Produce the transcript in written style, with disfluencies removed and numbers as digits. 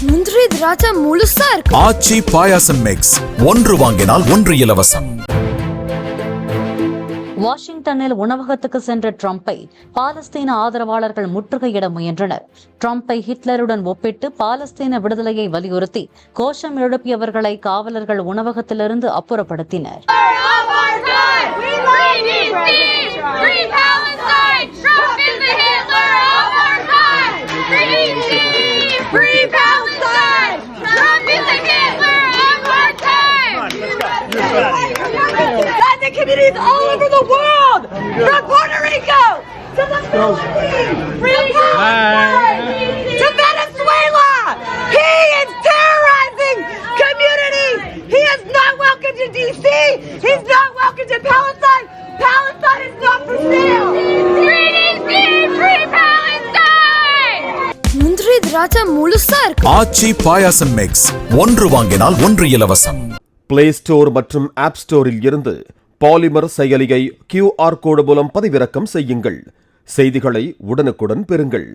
முந்திரி திராட்சை முழுசா இருக்கு. ஆச்சி பாயாசம் மிக்ஸ், ஒன்று வாங்கினால் ஒன்று இலவசம். வாஷிங்டனில் உணவகத்துக்கு சென்ற ட்ரம்பை பாலஸ்தீன ஆதரவாளர்கள் முற்றுகையிட முயன்றனர். ட்ரம்பை ஹிட்லருடன் ஒப்பிட்டு பாலஸ்தீன விடுதலையை வலியுறுத்தி கோஷம் எழுப்பியவர்களை காவலர்கள் உணவகத்திலிருந்து அப்புறப்படுத்தினர். Communities all over the world, from Puerto Rico to the Philippines, to Venezuela. He is terrorizing communities. He is not welcome to DC. He's not welcome to Palestine. Palestine is not for sale. Free DC, free Palestine. முந்திரி திராட்சை முழுசா இருக்கு. ஆச்சி பாயாசம் mix, ஒன்று வாங்கினால் ஒன்று இலவசம். Play store மற்றும் app ஸ்டோரில் இருந்து பாலிமர் செயலியை QR கோடு மூலம் பதிவிறக்கம் செய்யுங்கள். செய்திகளை உடனுக்குடன் பெறுங்கள்.